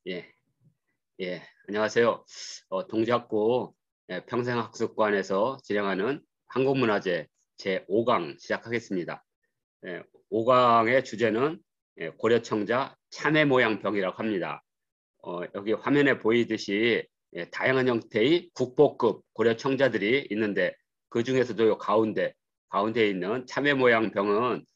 예, 예, 안녕하세요. 동작구 평생학습관에서 진행하는 한국문화재 제5강 시작하겠습니다. 5강의 주제는 고려청자 참외 모양 병이라고 합니다. 여기 화면에 보이듯이 다양한 형태의 국보급 고려청자들이 있는데 그 중에서도 요 가운데에 있는 참외 모양 병은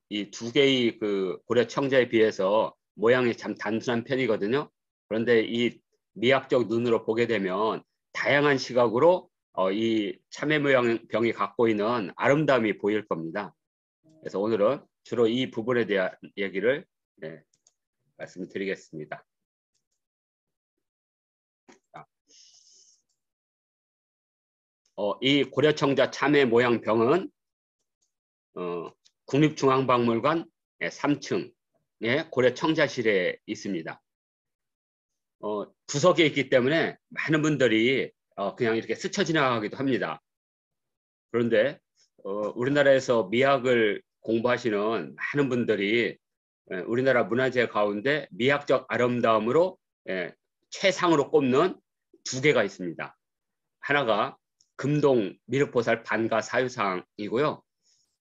이 두 개의 그 고려청자에 비해서 모양이 참 단순한 편이거든요. 그런데 이 미학적 눈으로 보게 되면 다양한 시각으로 이 참외 모양 병이 갖고 있는 아름다움이 보일 겁니다. 그래서 오늘은 주로 이 부분에 대한 얘기를 말씀드리겠습니다. 이 고려청자 참외 모양 병은 국립중앙박물관 3층의 고려청자실에 있습니다. 구석에 있기 때문에 많은 분들이 그냥 이렇게 스쳐 지나가기도 합니다. 그런데 우리나라에서 미학을 공부하시는 많은 분들이 우리나라 문화재 가운데 미학적 아름다움으로 최상으로 꼽는 두 개가 있습니다. 하나가 금동 미륵보살 반가 사유상이고요.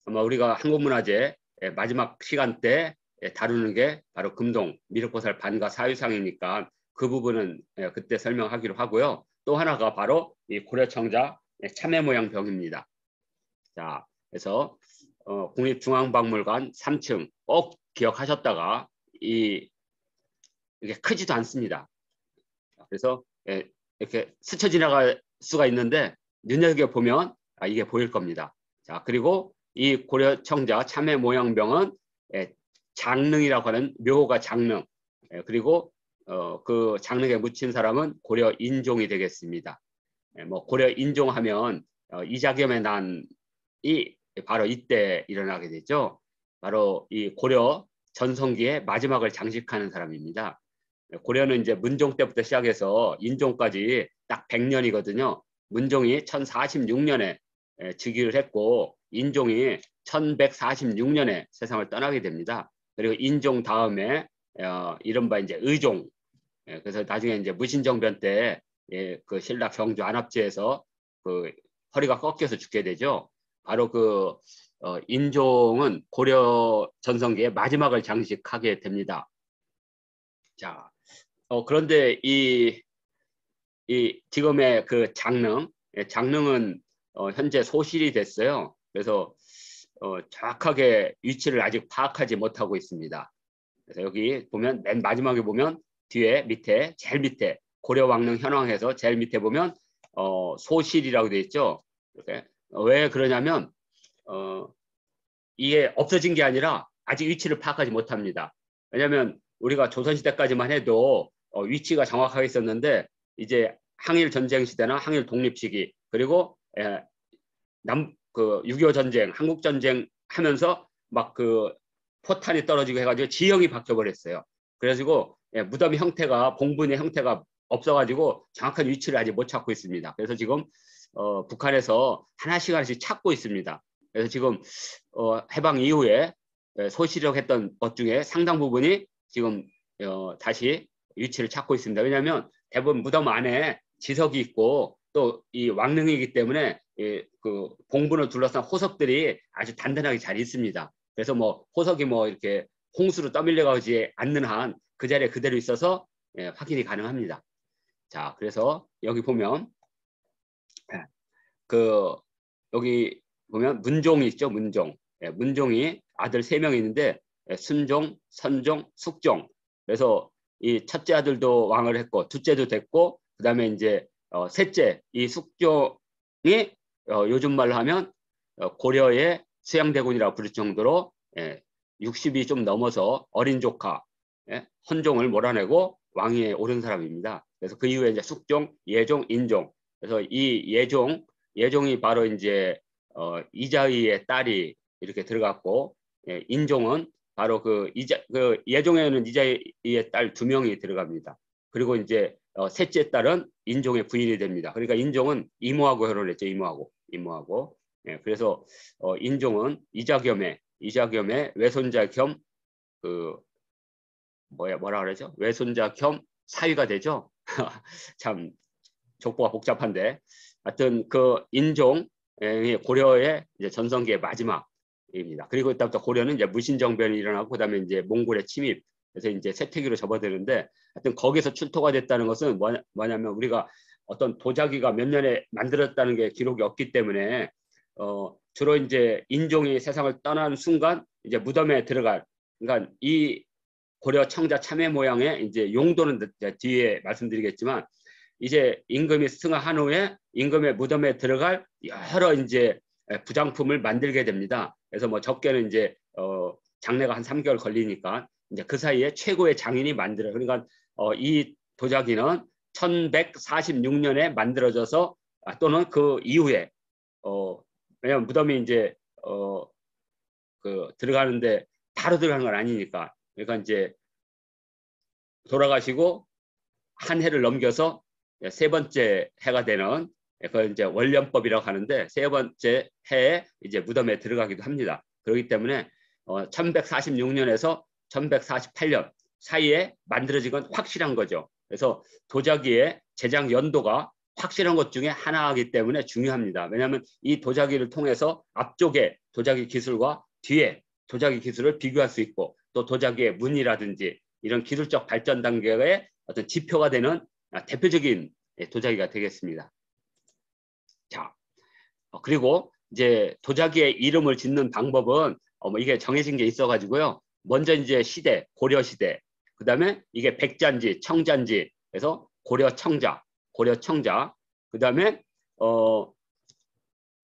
아마 우리가 한국문화재 마지막 시간 때 다루는 게 바로 금동 미륵보살 반가 사유상이니까 그 부분은 그때 설명하기로 하고요. 또 하나가 바로 이 고려청자 참외 모양 병입니다. 자, 그래서 국립중앙박물관 3층 꼭 기억하셨다가 이게 크지도 않습니다. 그래서 이렇게 스쳐 지나갈 수가 있는데 눈여겨보면 이게 보일 겁니다. 자, 그리고 이 고려청자 참외 모양병은 장릉이라고 하는 묘호가 장릉, 그리고 그 장릉에 묻힌 사람은 고려 인종이 되겠습니다. 뭐 고려 인종하면 이자겸의 난이 바로 이때 일어나게 되죠. 바로 이 고려 전성기의 마지막을 장식하는 사람입니다. 고려는 이제 문종 때부터 시작해서 인종까지 딱 100년이거든요. 문종이 1046년에 즉위를 했고 인종이 1146년에 세상을 떠나게 됩니다. 그리고 인종 다음에 이른바 이제 의종, 그래서 나중에 이제 무신정변 때 그 신라 경주 안압제에서 그 허리가 꺾여서 죽게 되죠. 바로 그 인종은 고려 전성기의 마지막을 장식하게 됩니다. 자, 그런데 이 지금의 그 장릉은 현재 소실이 됐어요. 그래서 정확하게 위치를 아직 파악하지 못하고 있습니다. 그래서 여기 보면 맨 마지막에 보면 뒤에 밑에 제일 밑에 고려왕릉 현황에서 제일 밑에 보면 소실이라고 되어 있죠. 이렇게. 왜 그러냐면 이게 없어진 게 아니라 아직 위치를 파악하지 못합니다. 왜냐하면 우리가 조선시대까지만 해도 위치가 정확하게 있었는데 이제 항일 전쟁 시대나 항일 독립 시기 그리고 그 6.25 전쟁, 한국 전쟁 하면서 막 그 포탄이 떨어지고 해가지고 지형이 바뀌어 버렸어요. 그래가지고 무덤 형태가 봉분의 형태가 없어가지고 정확한 위치를 아직 못 찾고 있습니다. 그래서 지금 북한에서 하나씩 찾고 있습니다. 그래서 지금 해방 이후에 소실력했던 것 중에 상당 부분이 지금 다시 위치를 찾고 있습니다. 왜냐하면 대부분 무덤 안에 지석이 있고 또 이 왕릉이기 때문에 그 봉분을 둘러싼 호석들이 아주 단단하게 잘 있습니다. 그래서 뭐 호석이 뭐 이렇게 홍수로 떠밀려가지 않는 한 그 자리에 그대로 있어서 확인이 가능합니다. 자, 그래서 여기 보면 그 여기 보면 문종이 있죠. 문종이 아들 3명이 있는데 순종, 선종, 숙종. 그래서 이 첫째 아들도 왕을 했고 둘째도 됐고 그다음에 이제 셋째 이 숙종이 요즘 말로 하면 고려의 수양대군이라고 부를 정도로 60이 좀 넘어서 어린 조카 헌종을 몰아내고 왕위에 오른 사람입니다. 그래서 그 이후에 이제 숙종, 예종, 인종. 그래서 이 예종이 바로 이제 이자의의 딸이 이렇게 들어갔고 인종은 바로 그 예종에는 이자의의 딸 2명이 들어갑니다. 그리고 이제 셋째 딸은 인종의 부인이 됩니다. 그러니까 인종은 이모하고 결혼했죠. 이모하고. 그래서 인종은 이자겸의 외손자 겸 그 뭐라 그러죠? 외손자 겸 사위가 되죠. 참 족보가 복잡한데, 하여튼 그 인종 고려의 이제 전성기의 마지막입니다. 그리고 그다음부터 고려는 이제 무신정변이 일어나고 그다음에 이제 몽골의 침입, 그래서 이제 쇠퇴기로 접어드는데, 하여튼 거기서 출토가 됐다는 것은 뭐냐면 우리가 어떤 도자기가 몇 년에 만들었다는 게 기록이 없기 때문에 주로 이제 인종이 세상을 떠나는 순간 이제 무덤에 들어갈, 그러니까 이 고려 청자 참외 모양의 이제 용도는 뒤에 말씀드리겠지만, 이제 임금이 승하한 후에 임금의 무덤에 들어갈 여러 이제 부장품을 만들게 됩니다. 그래서 뭐 적게는 이제 장례가 한 3개월 걸리니까 이제 그 사이에 최고의 장인이 만들어. 그러니까 이 도자기는 1146년에 만들어져서 또는 그 이후에 왜냐면 무덤이 이제 그 들어가는데 바로 들어가는 건 아니니까, 그러니까 이제 돌아가시고 한 해를 넘겨서 세 번째 해가 되는 그 이제 월년법이라고 하는데, 세 번째 해에 이제 무덤에 들어가기도 합니다. 그렇기 때문에 1146년에서 1148년 사이에 만들어진 건 확실한 거죠. 그래서 도자기의 제작 연도가 확실한 것 중에 하나이기 때문에 중요합니다. 왜냐하면 이 도자기를 통해서 앞쪽에 도자기 기술과 뒤에 도자기 기술을 비교할 수 있고, 또 도자기의 무늬라든지 이런 기술적 발전 단계의 어떤 지표가 되는 대표적인 도자기가 되겠습니다. 자, 그리고 이제 도자기의 이름을 짓는 방법은 뭐 이게 정해진 게 있어가지고요. 먼저 이제 시대, 고려 시대, 그 다음에 이게 백자인지 청자인지, 그래서 고려 청자, 그 다음에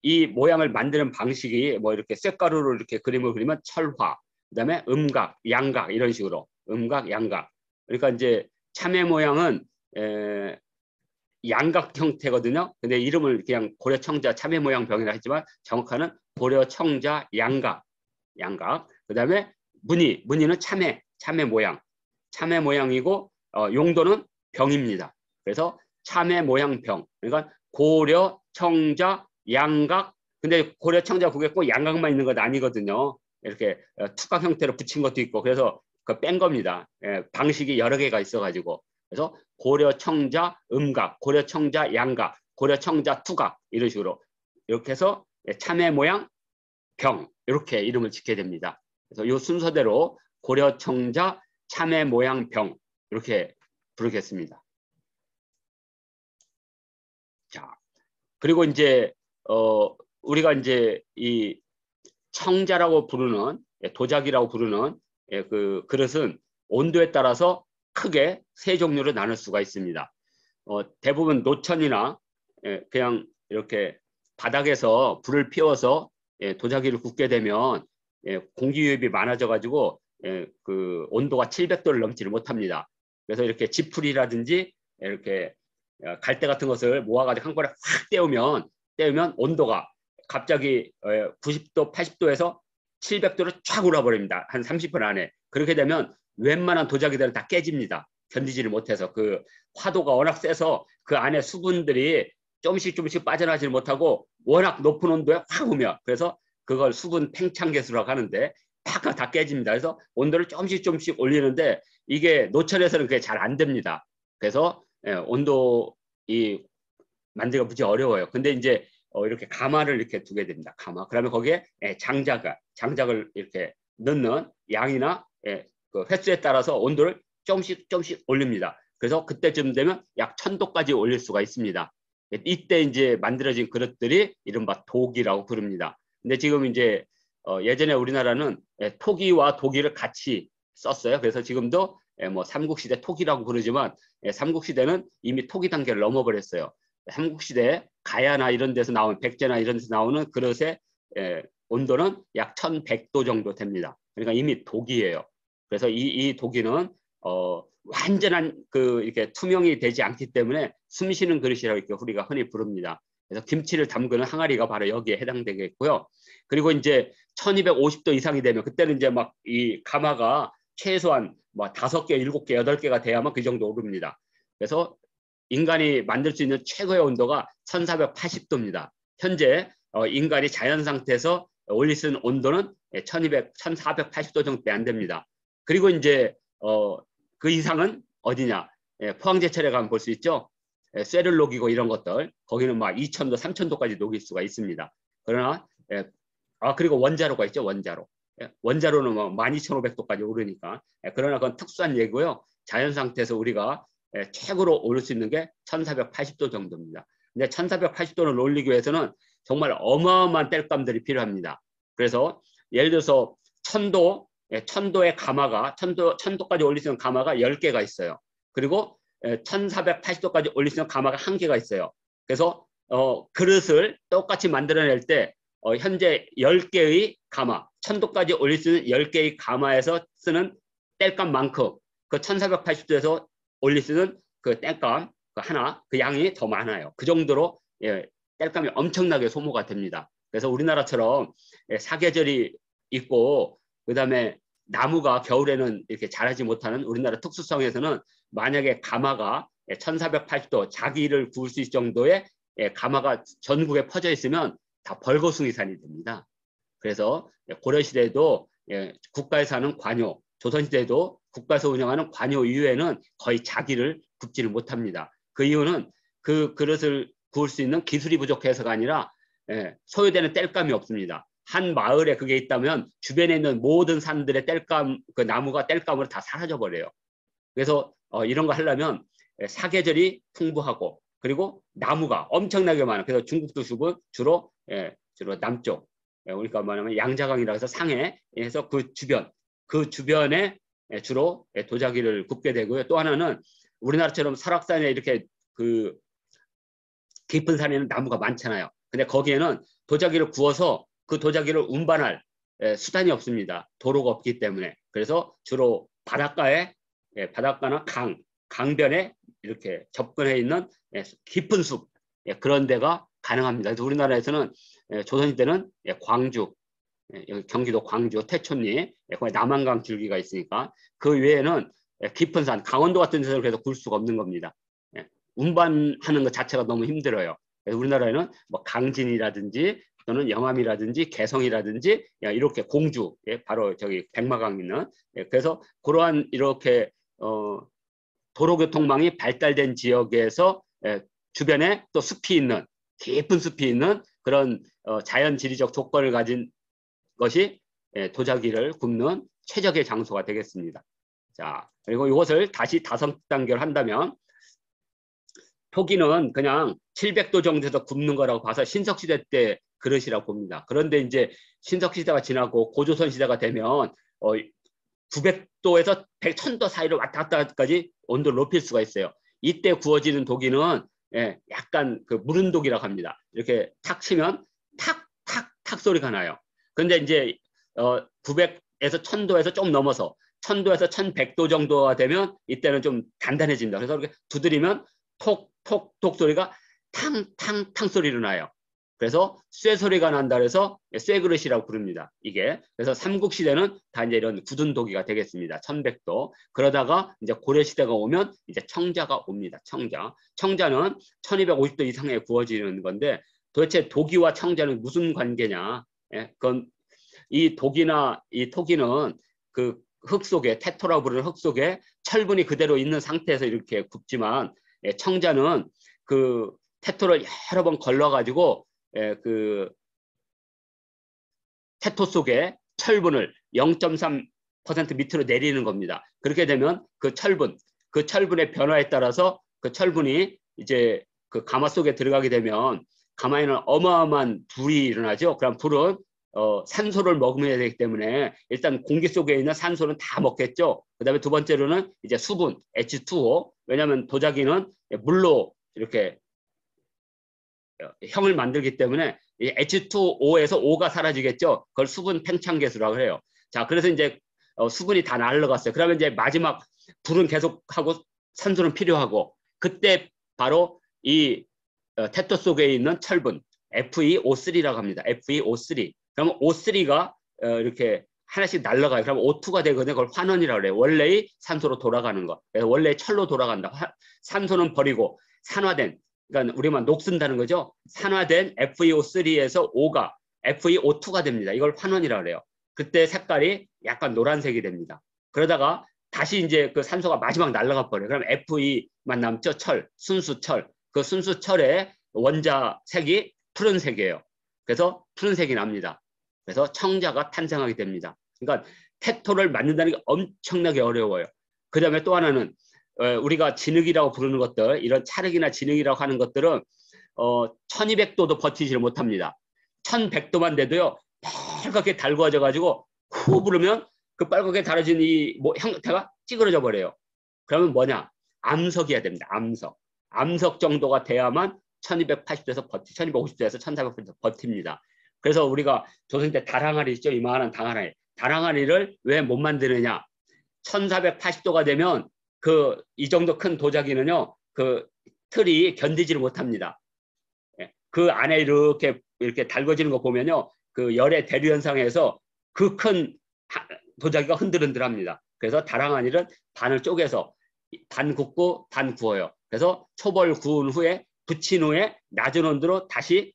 이 모양을 만드는 방식이 뭐 이렇게 쇳가루로 이렇게 그림을 그리면 철화, 그 다음에 음각, 양각 이런 식으로 음각, 양각. 그러니까 이제 참외 모양은 양각 형태거든요. 근데 이름을 그냥 고려청자 참외 모양 병이라 했지만 정확한은 고려청자 양각. 그 다음에 무늬는 참외 모양이고 용도는 병입니다. 그래서 참외 모양 병. 그러니까 고려청자 양각. 근데 고려청자 국에 꼭 양각만 있는 것 아니거든요. 이렇게 투각 형태로 붙인 것도 있고, 그래서 그 뺀 겁니다. 방식이 여러 개가 있어가지고. 그래서 고려청자 음각, 고려청자 양각, 고려청자 투각 이런 식으로 이렇게 해서 참외 모양 병 이렇게 이름을 짓게 됩니다. 그래서 이 순서대로 고려청자 참외 모양 병 이렇게 부르겠습니다. 자, 그리고 이제 우리가 이제 이 청자라고 부르는 도자기라고 부르는 그 그릇은 온도에 따라서 크게 세 종류로 나눌 수가 있습니다. 대부분 노천이나 그냥 이렇게 바닥에서 불을 피워서 도자기를 굽게 되면 공기 유입이 많아져 가지고 그 온도가 700도를 넘지를 못합니다. 그래서 이렇게 지풀이라든지 이렇게 갈대 같은 것을 모아가지고 한 번에 확 떼우면 온도가 갑자기 90도, 80도에서 700도로 쫙 올라버립니다. 한 30분 안에. 그렇게 되면 웬만한 도자기들은 다 깨집니다. 견디지를 못해서. 그 화도가 워낙 세서 그 안에 수분들이 조금씩 빠져나가지 못하고 워낙 높은 온도에 확 오면, 그래서 그걸 수분 팽창계수라고 하는데 다 깨집니다. 그래서 온도를 조금씩 올리는데 이게 노천에서는 그게 잘 안 됩니다. 그래서 온도 만들기가 무지 어려워요. 근데 이제 이렇게 가마를 이렇게 두게 됩니다. 가마. 그러면 거기에 장작을 이렇게 넣는 양이나 그 횟수에 따라서 온도를 조금씩 올립니다. 그래서 그때쯤 되면 약 1000도까지 올릴 수가 있습니다. 이때 이제 만들어진 그릇들이 이른바 도기라고 부릅니다. 근데 지금 이제 예전에 우리나라는 토기와 도기를 같이 썼어요. 그래서 지금도 뭐 삼국시대 토기라고 부르지만 삼국시대는 이미 토기 단계를 넘어버렸어요. 삼국시대 가야나 이런 데서 나온 백제나 이런 데서 나오는 그릇의 온도는 약 1100도 정도 됩니다. 그러니까 이미 도기예요. 그래서 이 도기는 완전한 이렇게 투명이 되지 않기 때문에 숨 쉬는 그릇이라고 이렇게 우리가 흔히 부릅니다. 그래서 김치를 담그는 항아리가 바로 여기에 해당되겠고요. 그리고 이제 1250도 이상이 되면 그때는 이제 막 이 가마가 최소한 뭐 5개, 7개, 8개가 돼야만 그 정도 오릅니다. 그래서 인간이 만들 수 있는 최고의 온도가 1480도입니다. 현재 인간이 자연 상태에서 올릴 수 있는 온도는 1480도 정도밖에 안 됩니다. 그리고 이제 그 이상은 어디냐? 포항제철에 가면 볼 수 있죠. 쇠를 녹이고 이런 것들 거기는 막 2000도, 3000도까지 녹일 수가 있습니다. 그러나 그리고 원자로가 있죠. 원자로는 뭐 12500도까지 오르니까. 그러나 그건 특수한 예고요. 자연 상태에서 우리가 최고로 오를 수 있는 게 1480도 정도입니다. 근데 1480도를 올리기 위해서는 정말 어마어마한 땔감들이 필요합니다. 그래서 예를 들어서 1000도의 가마가 1000도까지 올릴 수 있는 가마가 10개가 있어요. 그리고 1480도까지 올릴 수 있는 가마가 1개가 있어요. 그래서 그릇을 똑같이 만들어낼 때 현재 10개의 가마, 1000도까지 올릴 수 있는 10개의 가마에서 쓰는 땔감만큼 그 1480도에서 올릴 수 있는 그 땔감 그 양이 더 많아요. 그 정도로 땔감이 엄청나게 소모가 됩니다. 그래서 우리나라처럼 사계절이 있고 그다음에 나무가 겨울에는 이렇게 자라지 못하는 우리나라 특수성에서는 만약에 가마가 1480도 자기를 구울 수 있을 정도의 가마가 전국에 퍼져 있으면 다 벌거숭이산이 됩니다. 그래서 고려시대에도 국가에서 하는 관요, 조선시대에도 국가에서 운영하는 관요 이후에는 거의 자기를 굽지를 못합니다. 그 이유는 그 그릇을 구울 수 있는 기술이 부족해서가 아니라 소요되는 땔감이 없습니다. 한 마을에 그게 있다면 주변에 있는 모든 산들의 땔감, 그 나무가 땔감으로 다 사라져 버려요. 그래서 이런 거 하려면 사계절이 풍부하고 그리고 나무가 엄청나게 많아요. 그래서 중국 도시는 주로 남쪽, 그러니까 뭐냐면 양자강이라고 해서 상해에서 그 주변에 주로 도자기를 굽게 되고요. 또 하나는 우리나라처럼 설악산에 이렇게 그 깊은 산에는 나무가 많잖아요. 근데 거기에는 도자기를 구워서 그 도자기를 운반할 수단이 없습니다. 도로가 없기 때문에. 그래서 주로 바닷가나 강변에 이렇게 접근해 있는 깊은 숲 그런 데가 가능합니다. 그래서 우리나라에서는 조선시대는 광주, 경기도 광주, 태촌리, 거기 남한강 줄기가 있으니까 그 외에는 깊은 산, 강원도 같은 데서 그래서 굴 수가 없는 겁니다. 운반하는 것 자체가 너무 힘들어요. 그래서 우리나라에는 뭐 강진이라든지 또는 영암이라든지 개성이라든지 이렇게 공주, 바로 저기 백마강 있는 그래서 그러한 이렇게 도로교통망이 발달된 지역에서 주변에 또 숲이 있는 깊은 숲이 있는 그런 자연 지리적 조건을 가진 것이 도자기를 굽는 최적의 장소가 되겠습니다. 자, 그리고 이것을 다시 다성단결 한다면 토기는 그냥 700도 정도에서 굽는 거라고 봐서 신석시대 때 그릇이라고 봅니다. 그런데 이제 신석시대가 지나고 고조선 시대가 되면 900도에서 1000도 사이를 왔다 갔다까지 온도를 높일 수가 있어요. 이때 구워지는 도기는 약간 그 무른 독이라고 합니다. 이렇게 탁 치면 탁 소리가 나요. 그런데 이제 900에서 1000도에서 좀 넘어서 1000도에서 1100도 정도가 되면 이때는 좀 단단해집니다. 그래서 이렇게 두드리면 톡 소리가 탕 소리로 나요. 그래서 쇠 소리가 난다 그래서 쇠 그릇이라고 부릅니다. 이게 그래서 삼국시대는 다 이제 이런 굳은 도기가 되겠습니다. 1100도. 그러다가 이제 고려시대가 오면 이제 청자가 옵니다. 청자는 1250도 이상에 구워지는 건데 도대체 도기와 청자는 무슨 관계냐? 그건 이 도기나 이 토기는 그 흙 속에 테토라고 부르는 흙 속에 철분이 그대로 있는 상태에서 이렇게 굽지만 청자는 그 테토를 여러 번 걸러가지고 그 테토 속에 철분을 0.3% 밑으로 내리는 겁니다. 그렇게 되면 그 철분의 변화에 따라서 그 철분이 이제 그 가마 속에 들어가게 되면 가마에는 어마어마한 불이 일어나죠. 그럼 불은 산소를 머금어야 되기 때문에 일단 공기 속에 있는 산소는 다 먹겠죠. 그 다음에 두 번째로는 이제 수분, H2O. 왜냐하면 도자기는 물로 이렇게 형을 만들기 때문에 이 H2O에서 O가 사라지겠죠. 그걸 수분 팽창계수라고 해요. 자, 그래서 이제 수분이 다 날라갔어요. 그러면 이제 마지막 불은 계속하고 산소는 필요하고 그때 바로 이 테토 속에 있는 철분 FeO3라고 합니다. FeO3. 그러면 O3가 이렇게 하나씩 날라가요. 그럼 O2가 되거든요. 그걸 환원이라고 해요. 원래의 산소로 돌아가는 거. 원래의 철로 돌아간다. 산소는 버리고 산화된, 그러니까 우리만 녹슨다는 거죠. 산화된 FeO3에서 O가 FeO2가 됩니다. 이걸 환원이라고 해요. 그때 색깔이 약간 노란색이 됩니다. 그러다가 다시 이제 그 산소가 마지막 날아가 버려요. 그럼 Fe-만 남죠. 철, 순수 철. 그 순수 철의 원자 색이 푸른색이에요. 그래서 푸른색이 납니다. 그래서 청자가 탄생하게 됩니다. 그러니까 테토를 만든다는 게 엄청나게 어려워요. 그 다음에 또 하나는 우리가 진흙이라고 부르는 것들, 이런 찰흙이나 진흙이라고 하는 것들은 1200도도 버티지를 못합니다. 1100도만 돼도요, 빨갛게 달궈져 가지고 후 부르면 그 빨갛게 달아진 이 형태가 찌그러져 버려요. 그러면 뭐냐? 암석이어야 됩니다. 암석 정도가 돼야만 1280도에서 1250도에서 1400도에서 버팁니다. 그래서 우리가 조선 때 다랑아리 있죠? 이만한 다랑아리. 다랑아리를 왜 못 만드느냐? 1480도가 되면 이 정도 큰 도자기는요, 그 틀이 견디지를 못합니다. 그 안에 이렇게 달궈지는 거 보면요, 그 열의 대류 현상에서 그 큰 도자기가 흔들흔들합니다. 그래서 다랑아리는 반을 쪼개서 반 굽고 반 구워요. 그래서 초벌 구운 후에 붙인 후에 낮은 온도로 다시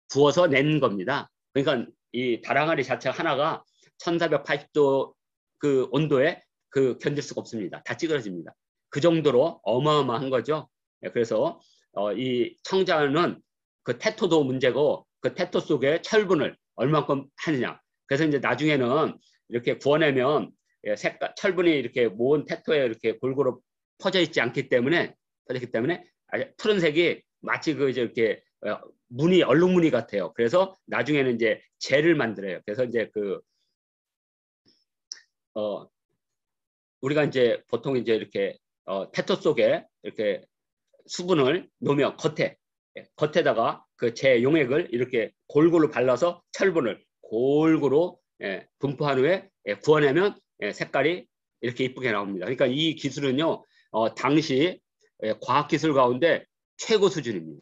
구워서 낸 겁니다. 그러니까 이 다랑아리 자체 하나가 1480도 그 온도에 견딜 수가 없습니다. 다 찌그러집니다. 그 정도로 어마어마한 거죠. 그래서 이 청자는 그 테토도 문제고 그 테토 속에 철분을 얼마큼 하느냐. 그래서 이제 나중에는 이렇게 구워내면 철분이 이렇게 모은 테토에 이렇게 골고루 퍼져 있지 않기 때문에 푸른색이 마치 이렇게 무늬 얼룩무늬 같아요. 그래서 나중에는 이제 젤을 만들어요. 그래서 이제 우리가 이제 보통 이제 이렇게 테토 속에 이렇게 수분을 놓으면 겉에다가 그 제 용액을 이렇게 골고루 발라서 철분을 골고루 분포한 후에 구워내면 색깔이 이렇게 이쁘게 나옵니다. 그러니까 이 기술은요, 당시 과학기술 가운데 최고 수준입니다.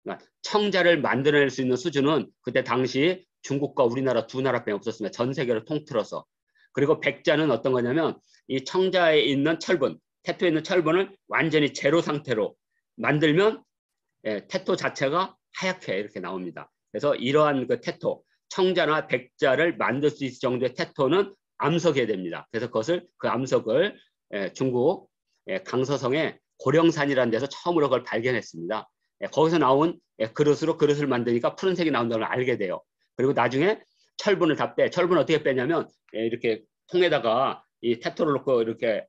그러니까 청자를 만들어낼 수 있는 수준은 그때 당시 중국과 우리나라 두 나라밖에 없었습니다. 전 세계를 통틀어서. 그리고 백자는 어떤 거냐면 이 청자에 있는 철분, 테토에 있는 철분을 완전히 제로 상태로 만들면 테토 자체가 하얗게 이렇게 나옵니다. 그래서 이러한 그 테토, 청자나 백자를 만들 수 있을 정도의 테토는 암석이어야 됩니다. 그래서 그 암석을 중국 강서성의 고령산이라는 데서 처음으로 그걸 발견했습니다. 거기서 나온 그릇으로 그릇을 만드니까 푸른색이 나온다는 걸 알게 돼요. 그리고 나중에 철분을 다 철분을 어떻게 빼냐면 이렇게 통에다가 이 테토를 넣고 이렇게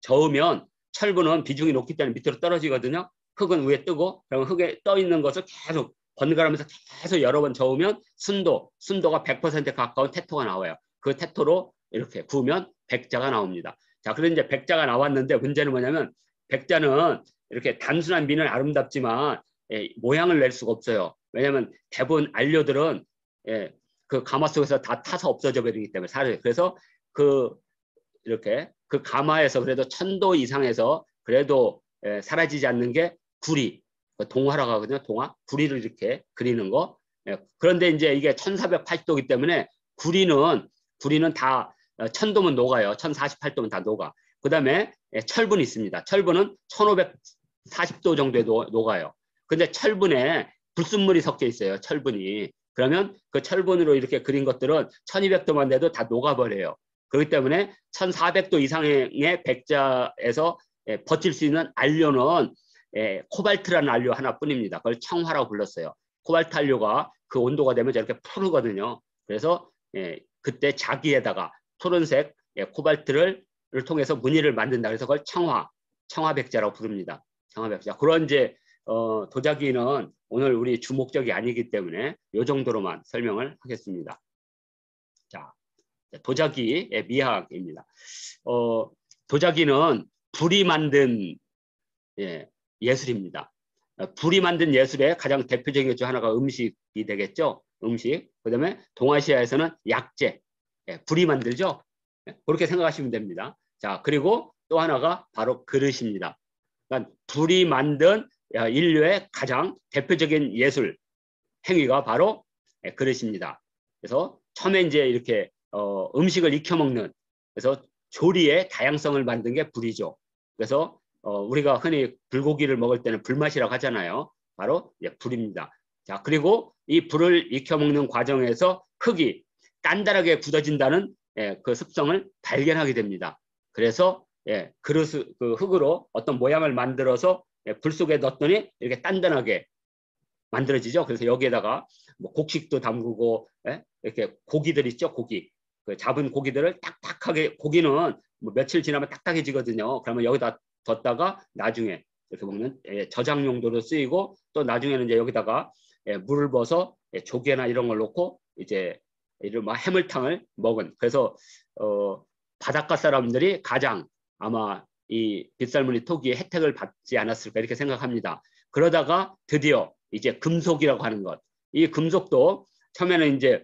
저으면 철분은 비중이 높기 때문에 밑으로 떨어지거든요. 흙은 위에 뜨고 그러면 흙에 떠 있는 것을 계속 번갈아가면서 계속 여러 번 저으면 순도가 100% 가까운 테토가 나와요. 그 테토로 이렇게 구우면 백자가 나옵니다. 자, 그래서 이제 백자가 나왔는데 문제는 뭐냐면 백자는 이렇게 단순한 미는 아름답지만 모양을 낼 수가 없어요. 왜냐하면 대부분 안료들은 그 가마 속에서 다 타서 없어져 버리기 때문에 그래서 이렇게 그 가마에서 그래도 1000도 이상에서 그래도 사라지지 않는 게 구리, 동화라고 하거든요. 동화, 구리를 이렇게 그리는 거. 그런데 이제 이게 1480도이기 때문에 구리는 다 1000도면 녹아요. 1048도면 다 녹아. 그 다음에 철분이 있습니다. 철분은 1540도 정도에 녹아요. 근데 철분에 불순물이 섞여 있어요. 철분이. 그러면 그 철분으로 이렇게 그린 것들은 1200도만 돼도 다 녹아버려요. 그렇기 때문에 1400도 이상의 백자에서 버틸 수 있는 안료는 코발트라는 안료 하나뿐입니다. 그걸 청화라고 불렀어요. 코발트 안료가 그 온도가 되면 저렇게 푸르거든요. 그래서 그때 자기에다가 푸른색 코발트를 통해서 무늬를 만든다. 그래서 그걸 청화백자라고 부릅니다. 청화백자. 그런 이제 도자기는 오늘 우리 주목적이 아니기 때문에 이 정도로만 설명을 하겠습니다. 자, 도자기의 미학입니다. 도자기는 불이 만든 예술입니다. 불이 만든 예술의 가장 대표적인 것 중 하나가 음식이 되겠죠. 음식. 그 다음에 동아시아에서는 약재. 불이 만들죠. 그렇게 생각하시면 됩니다. 자, 그리고 또 하나가 바로 그릇입니다. 그러니까 불이 만든 인류의 가장 대표적인 예술 행위가 바로 그릇입니다. 그래서 처음에 이제 이렇게 음식을 익혀 먹는, 그래서 조리의 다양성을 만든 게 불이죠. 그래서 우리가 흔히 불고기를 먹을 때는 불맛이라고 하잖아요. 바로 불입니다. 자, 그리고 이 불을 익혀 먹는 과정에서 흙이 단단하게 굳어진다는 그 습성을 발견하게 됩니다. 그래서 그릇 그 흙으로 어떤 모양을 만들어서 불 속에 넣었더니 이렇게 단단하게 만들어지죠. 그래서 여기에다가 뭐 곡식도 담그고 이렇게 고기들 있죠. 고기 그 잡은 고기들을 딱딱하게 고기는 뭐 며칠 지나면 딱딱해지거든요. 그러면 여기다 뒀다가 나중에 이렇게 먹는 저장 용도로 쓰이고 또 나중에는 이제 여기다가 물을 부어서 조개나 이런 걸 넣고 이제 이런 해물탕을 먹은 그래서 바닷가 사람들이 가장 아마 이 빗살무늬 토기의 혜택을 받지 않았을까 이렇게 생각합니다. 그러다가 드디어 이제 금속이라고 하는 것. 이 금속도 처음에는 이제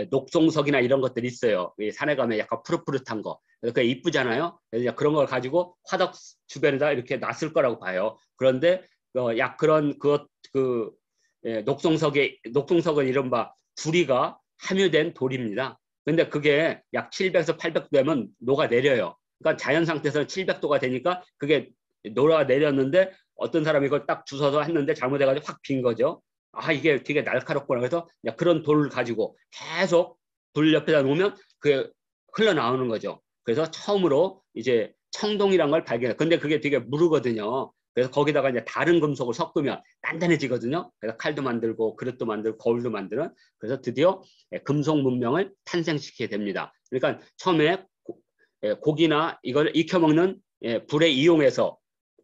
녹송석이나 이런 것들이 있어요. 산에 가면 약간 푸릇푸릇한 거. 그게 이쁘잖아요. 그래서 그런 걸 가지고 화덕 주변에다 이렇게 놨을 거라고 봐요. 그런데 약 그런 녹송석은 이른바 구리가 함유된 돌입니다. 근데 그게 약 700에서 800도 되면 녹아내려요. 그러니까 자연 상태에서는 700도가 되니까 그게 녹아내렸는데 어떤 사람이 이걸 딱 주워서 했는데 잘못해가지고 확 빈 거죠. 아, 이게 되게 날카롭구나. 그래서 그런 돌을 가지고 계속 불 옆에다 놓으면 그게 흘러나오는 거죠. 그래서 처음으로 이제 청동이란 걸 발견해요. 근데 그게 되게 무르거든요. 그래서 거기다가 이제 다른 금속을 섞으면 단단해지거든요. 그래서 칼도 만들고 그릇도 만들고 거울도 만드는 그래서 드디어 금속 문명을 탄생시키게 됩니다. 그러니까 처음에 고기나 이걸 익혀먹는 불에 이용해서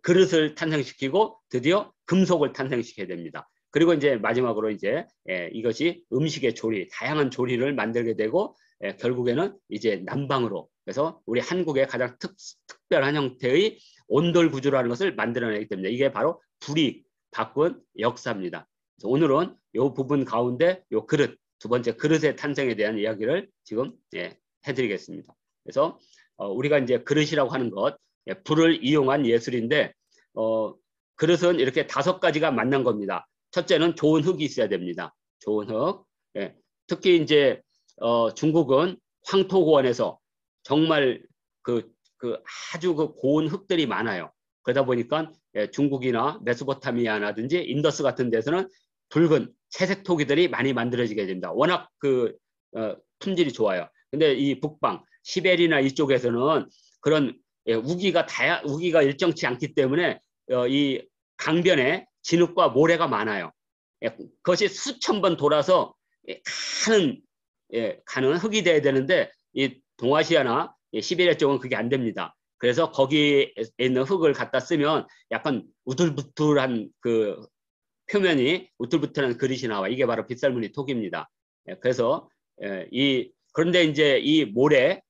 그릇을 탄생시키고 드디어 금속을 탄생시키게 됩니다. 그리고 이제 마지막으로 이제 이것이 음식의 조리, 다양한 조리를 만들게 되고 결국에는 이제 남방으로 그래서 우리 한국의 가장 특별한 형태의 온돌 구조라는 것을 만들어내기 때문에 이게 바로 불이 바꾼 역사입니다. 그래서 오늘은 이 부분 가운데 이 그릇, 두 번째 그릇의 탄생에 대한 이야기를 지금 해드리겠습니다. 그래서 우리가 이제 그릇이라고 하는 것, 불을 이용한 예술인데 그릇은 이렇게 5가지가 만난 겁니다. 첫째는 좋은 흙이 있어야 됩니다. 좋은 흙. 특히 이제 중국은 황토고원에서 정말 아주 고운 흙들이 많아요. 그러다 보니까 중국이나 메소포타미아라든지 인더스 같은 데서는 붉은 채색 토기들이 많이 만들어지게 됩니다. 워낙 품질이 좋아요. 근데 이 북방 시베리나 이쪽에서는 그런 우기가 일정치 않기 때문에 이 강변에 진흙과 모래가 많아요. 그것이 수천 번 돌아서 가는 흙이 돼야 되는데 이 동아시아나 시베리아 쪽은 그게 안 됩니다. 그래서 거기에 있는 흙을 갖다 쓰면 약간 우둘부둘한 표면이 우툴부툴한 그릇이 나와. 이게 바로 빗살무늬 톡입니다. 그래서 그런데 이제 이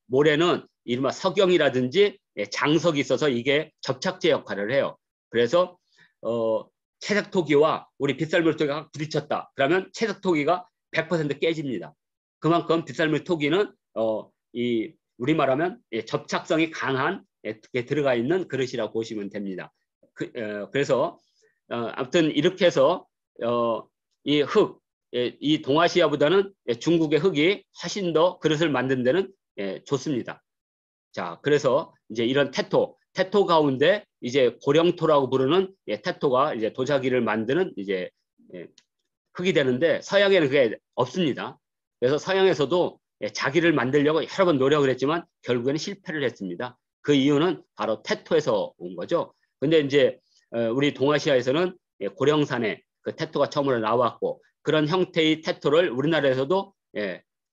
모래는 이른바 석영이라든지 장석이 있어서 이게 접착제 역할을 해요. 그래서 채석토기와 우리 빗살무늬 토기가 부딪혔다. 그러면 채석토기가 100% 깨집니다. 그만큼 빗살무늬 토기는 우리 말하면 접착성이 강한 들어가 있는 그릇이라고 보시면 됩니다. 그래서 아무튼 이렇게 해서 이 동아시아보다는 중국의 흙이 훨씬 더 그릇을 만든 데는 좋습니다. 자, 그래서 이제 이런 태토 가운데 이제 고령토라고 부르는 태토가 이제 도자기를 만드는 이제 흙이 되는데 서양에는 그게 없습니다. 그래서 서양에서도 자기를 만들려고 여러 번 노력을 했지만 결국에는 실패를 했습니다. 그 이유는 바로 태토에서 온 거죠. 근데 이제 우리 동아시아에서는 고령산에 그 태토가 처음으로 나왔고 그런 형태의 태토를 우리나라에서도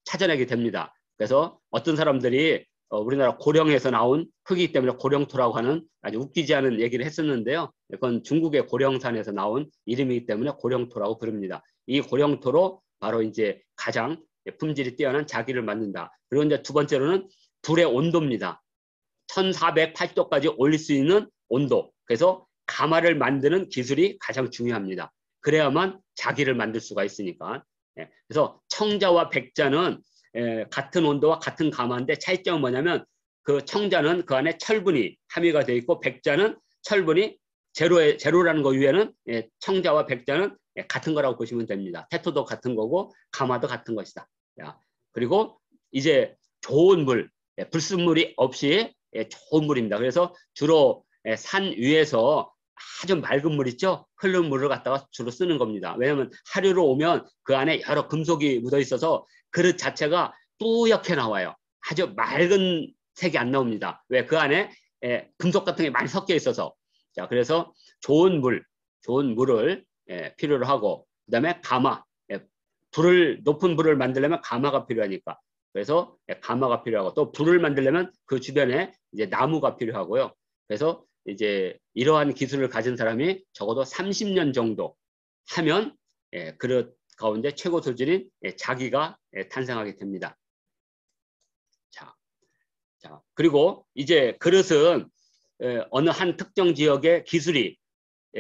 찾아내게 됩니다. 그래서 어떤 사람들이 우리나라 고령에서 나온 흙이기 때문에 고령토라고 하는 아주 웃기지 않은 얘기를 했었는데요. 그건 중국의 고령산에서 나온 이름이기 때문에 고령토라고 부릅니다. 이 고령토로 바로 이제 가장 품질이 뛰어난 자기를 만든다. 그리고 이제 두 번째로는 불의 온도입니다. 1408도까지 올릴 수 있는 온도. 그래서 가마를 만드는 기술이 가장 중요합니다. 그래야만 자기를 만들 수가 있으니까. 그래서 청자와 백자는 같은 온도와 같은 가마인데 차이점은 뭐냐면 그 청자는 그 안에 철분이 함유가 되어 있고 백자는 철분이 제로라는 거 위에는 청자와 백자는 같은 거라고 보시면 됩니다. 태토도 같은 거고 가마도 같은 것이다. 그리고 이제 좋은 물, 불순물이 없이 좋은 물입니다. 그래서 주로 산 위에서 아주 맑은 물 있죠? 흐르는 물을 갖다가 주로 쓰는 겁니다. 왜냐하면 하류로 오면 그 안에 여러 금속이 묻어 있어서 그릇 자체가 뿌옇게 나와요. 아주 맑은 색이 안 나옵니다. 왜? 그 안에 금속 같은 게 많이 섞여 있어서. 자, 그래서 좋은 물을 필요로 하고, 그다음에 가마, 높은 불을 만들려면 가마가 필요하니까. 그래서 가마가 필요하고, 또 불을 만들려면 그 주변에 이제 나무가 필요하고요. 그래서 이제 이러한 기술을 가진 사람이 적어도 30년 정도 하면 그릇 가운데 최고 수준인 자기가 탄생하게 됩니다. 자, 그리고 이제 그릇은 어느 한 특정 지역의 기술이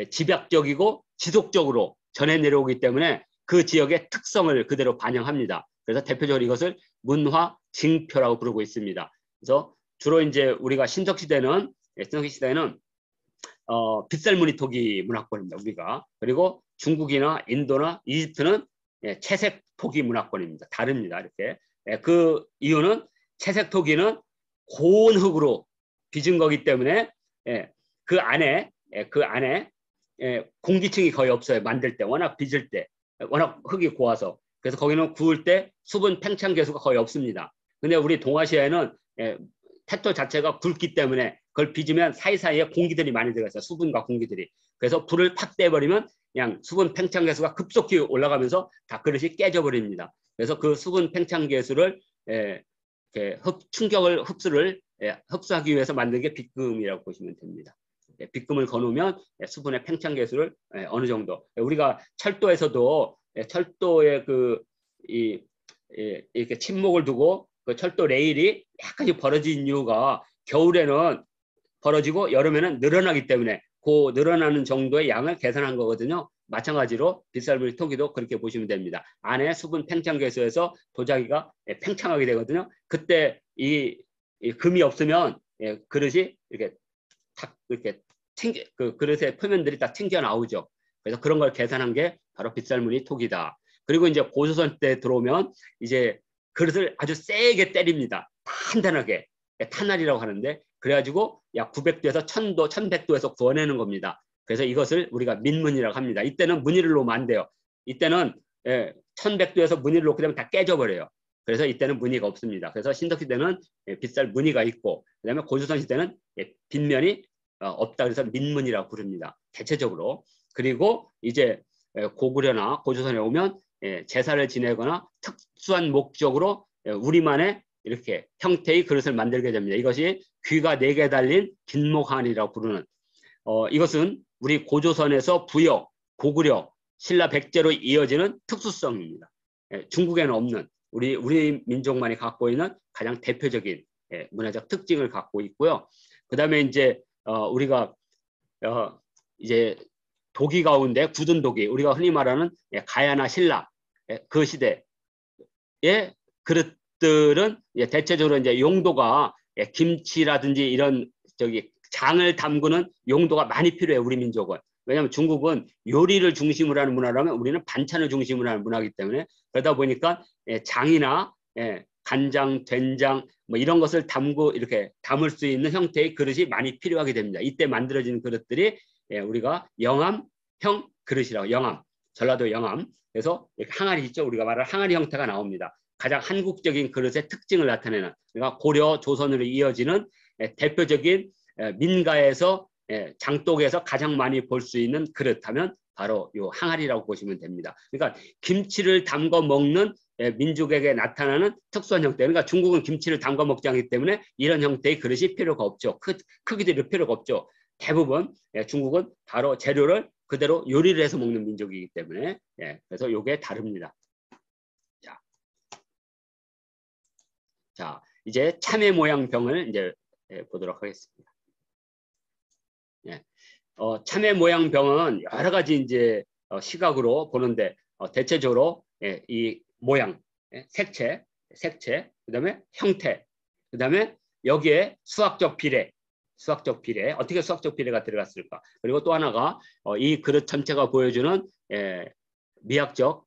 집약적이고 지속적으로 전해 내려오기 때문에 그 지역의 특성을 그대로 반영합니다. 그래서 대표적으로 이것을 문화 징표라고 부르고 있습니다. 그래서 주로 이제 우리가 신석시대는 빗살무늬 토기 문화권입니다. 우리가. 그리고 중국이나 인도나 이집트는 채색 토기 문화권입니다. 다릅니다. 이렇게. 그 이유는 채색 토기는 고운 흙으로 빚은 거기 때문에 그 안에 공기층이 거의 없어요. 만들 때 워낙 빚을 때 워낙 흙이 고와서. 그래서 거기는 구울 때 수분 팽창 계수가 거의 없습니다. 근데 우리 동아시아에는 태토 자체가 굵기 때문에 그걸 빚으면 사이사이에 공기들이 많이 들어가요. 수분과 공기들이. 그래서 불을 탁 떼버리면 그냥 수분 팽창 계수가 급속히 올라가면서 다 그릇이 깨져버립니다. 그래서 그 수분 팽창 계수를 흡수를 흡수하기 위해서 만든 게 빗금이라고 보시면 됩니다. 빗금을 거놓으면 수분의 팽창 계수를 어느 정도. 우리가 철도에서도 철도의 이렇게 침목을 두고 그 철도 레일이 약간씩 벌어진 이유가 겨울에는 벌어지고 여름에는 늘어나기 때문에 그 늘어나는 정도의 양을 계산한 거거든요. 마찬가지로 빗살무늬 토기도 그렇게 보시면 됩니다. 안에 수분 팽창 계수에서 도자기가 팽창하게 되거든요. 그때 이 금이 없으면 그릇이 이렇게 탁 이렇게 그 그릇의 표면들이 다 튕겨 나오죠. 그래서 그런 걸 계산한 게 바로 빗살무늬 토기다. 그리고 이제 고조선 때 들어오면 이제 그릇을 아주 세게 때립니다. 단단하게. 탄날이라고 하는데 그래가지고 약 900도에서 1000도, 1100도에서 구워내는 겁니다. 그래서 이것을 우리가 민문이라고 합니다. 이때는 무늬를 놓으면 안 돼요. 이때는 1100도에서 무늬를 놓게 되면 다 깨져버려요. 그래서 이때는 무늬가 없습니다. 그래서 신석시대는 빗살 무늬가 있고 그다음에 고조선 시대는 빗면이 없다. 그래서 민문이라고 부릅니다. 대체적으로. 그리고 이제 고구려나 고조선에 오면 제사를 지내거나 특수한 목적으로 우리만의 이렇게 형태의 그릇을 만들게 됩니다. 이것이 귀가 4개 달린 긴목한이라고 부르는 이것은 우리 고조선에서 부여, 고구려, 신라 백제로 이어지는 특수성입니다. 중국에는 없는 우리 민족만이 갖고 있는 가장 대표적인 문화적 특징을 갖고 있고요. 그 다음에 이제 우리가 이제 도기 가운데 굳은 도기, 우리가 흔히 말하는 가야나 신라 그 시대의 그릇들은 대체적으로 이제 용도가 김치라든지 이런 장을 담그는 용도가 많이 필요해요. 우리 민족은. 왜냐하면 중국은 요리를 중심으로 하는 문화라면 우리는 반찬을 중심으로 하는 문화이기 때문에 그러다 보니까 장이나 간장, 된장 뭐 이런 것을 이렇게 담을 수 있는 형태의 그릇이 많이 필요하게 됩니다. 이때 만들어지는 그릇들이 우리가 영암형 그릇이라고 영암, 전라도 영암. 그래서 항아리 있죠. 우리가 말하는 항아리 형태가 나옵니다. 가장 한국적인 그릇의 특징을 나타내는 그러니까 고려, 조선으로 이어지는 대표적인 민가에서 장독에서 가장 많이 볼 수 있는 그릇 하면 바로 이 항아리라고 보시면 됩니다. 그러니까 김치를 담궈 먹는 민족에게 나타나는 특수한 형태. 그러니까 중국은 김치를 담궈 먹지 않기 때문에 이런 형태의 그릇이 필요가 없죠. 크기도 필요가 없죠. 대부분 중국은 바로 재료를 그대로 요리를 해서 먹는 민족이기 때문에 그래서 이게 다릅니다. 자, 이제 참외 모양 병을 이제 보도록 하겠습니다. 참외 모양 병은 여러 가지 이제 시각으로 보는데 대체적으로 이 모양, 색채, 그다음에 형태, 그다음에 여기에 수학적 비례 어떻게 수학적 비례가 들어갔을까? 그리고 또 하나가 이 그릇 전체가 보여주는 미학적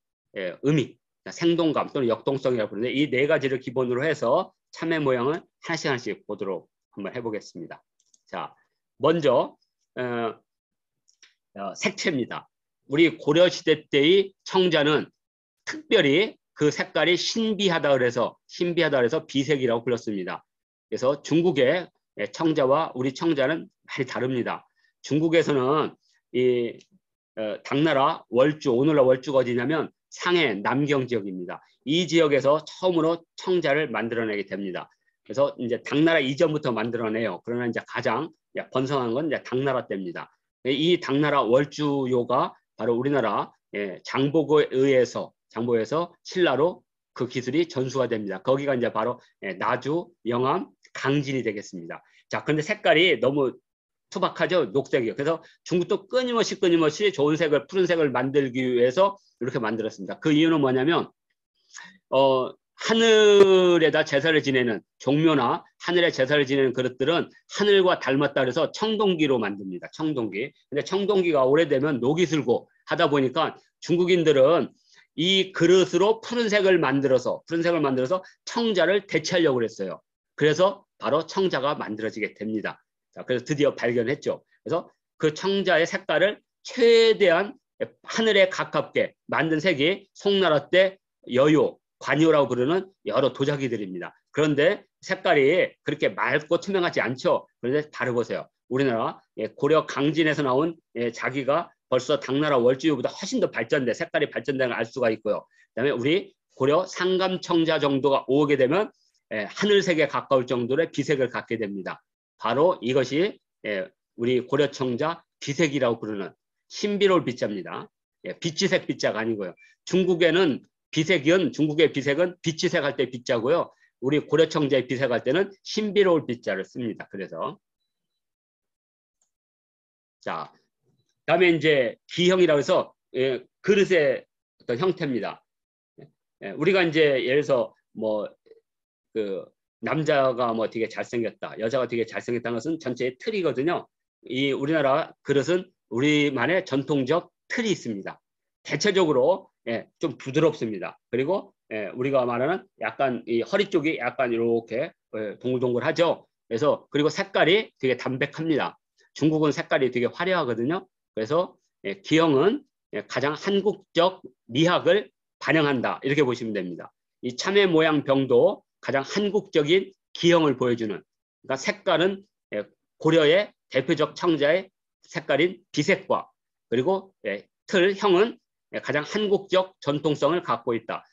의미, 생동감 또는 역동성이라고 부르는데 이 4가지를 기본으로 해서 참외 모양을 하나씩 보도록 한번 해보겠습니다. 자, 먼저 색채입니다. 우리 고려시대 때의 청자는 특별히 그 색깔이 신비하다 그래서 비색이라고 불렀습니다. 그래서 중국의 청자와 우리 청자는 많이 다릅니다. 중국에서는 이 당나라 월주, 오늘날 월주가 어디냐면 상해 남경 지역입니다. 이 지역에서 처음으로 청자를 만들어내게 됩니다. 그래서 이제 당나라 이전부터 만들어내요. 그러나 이제 가장 번성한 건 이제 당나라 때입니다. 이 당나라 월주요가 바로 우리나라 장보고에 의해서 신라로 그 기술이 전수가 됩니다. 거기가 이제 바로 나주, 영암, 강진이 되겠습니다. 자, 그런데 색깔이 너무 투박하죠. 녹색이요. 그래서 중국도 끊임없이 좋은 색을, 푸른 색을 만들기 위해서 이렇게 만들었습니다. 그 이유는 뭐냐면 하늘에다 제사를 지내는 종묘나 하늘에 제사를 지내는 그릇들은 하늘과 닮았다 그래서 청동기로 만듭니다. 청동기. 근데 청동기가 오래되면 녹이 슬고 하다 보니까 중국인들은 이 그릇으로 푸른색을 만들어서 청자를 대체하려고 그랬어요. 그래서 바로 청자가 만들어지게 됩니다. 자, 그래서 드디어 발견했죠. 그래서 그 청자의 색깔을 최대한 하늘에 가깝게 만든 색이 송나라 때 여요, 관요라고 부르는 여러 도자기들입니다. 그런데 색깔이 그렇게 맑고 투명하지 않죠. 그런데 다르보세요. 우리나라 고려 강진에서 나온 자기가 벌써 당나라 월주요보다 훨씬 더 발전돼, 색깔이 발전된 걸 알 수가 있고요. 그다음에 우리 고려 상감청자 정도가 오게 되면 하늘색에 가까울 정도의 비색을 갖게 됩니다. 바로 이것이 우리 고려청자 비색이라고 부르는 신비로울 비자입니다. 비치색 비자가 아니고요. 중국의 비색은 비치색 할 때 비자고요. 우리 고려청자의 비색 할 때는 신비로울 비자를 씁니다. 그래서 자, 다음에 이제 기형이라고 해서 그릇의 어떤 형태입니다. 우리가 이제 예를 들어서 뭐 그 남자가 뭐 되게 잘생겼다, 여자가 되게 잘생겼다는 것은 전체의 틀이거든요. 이 우리나라 그릇은 우리만의 전통적 틀이 있습니다. 대체적으로 좀 부드럽습니다. 그리고 우리가 말하는 약간 이 허리 쪽이 약간 이렇게 동글동글하죠. 그래서 그리고 색깔이 되게 담백합니다. 중국은 색깔이 되게 화려하거든요. 그래서 기형은 가장 한국적 미학을 반영한다, 이렇게 보시면 됩니다. 이 참외 모양 병도 가장 한국적인 기형을 보여주는, 그러니까 색깔은 고려의 대표적 청자의 색깔인 비색과 그리고 형은 가장 한국적 전통성을 갖고 있다.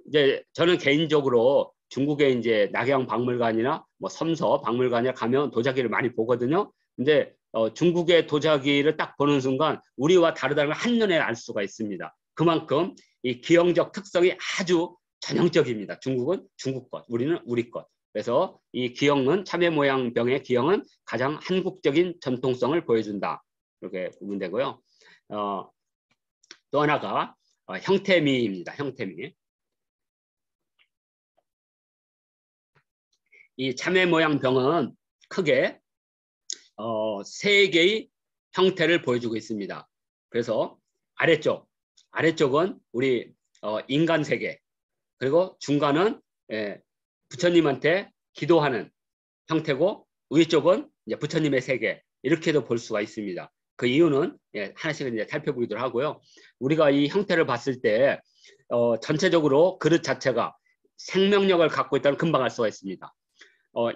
이제 저는 개인적으로 중국의 이제 낙양 박물관이나 뭐 섬서 박물관에 가면 도자기를 많이 보거든요. 근데 중국의 도자기를 딱 보는 순간 우리와 다르다는 걸 한눈에 알 수가 있습니다. 그만큼 이 기형적 특성이 아주 전형적입니다. 중국은 중국 것, 우리는 우리 것. 그래서 이 기형은 참외 모양 병의 기형은 가장 한국적인 전통성을 보여준다, 이렇게 보면 되고요. 또 하나가 형태미입니다. 형태미. 이 참외 모양 병은 크게 세 개의 형태를 보여주고 있습니다. 그래서 아래쪽은 우리 인간 세계, 그리고 중간은 부처님한테 기도하는 형태고, 위쪽은 이제 부처님의 세계, 이렇게도 볼 수가 있습니다. 그 이유는 하나씩 이제 살펴보기도 하고요. 우리가 이 형태를 봤을 때 전체적으로 그릇 자체가 생명력을 갖고 있다는 금방 알 수가 있습니다.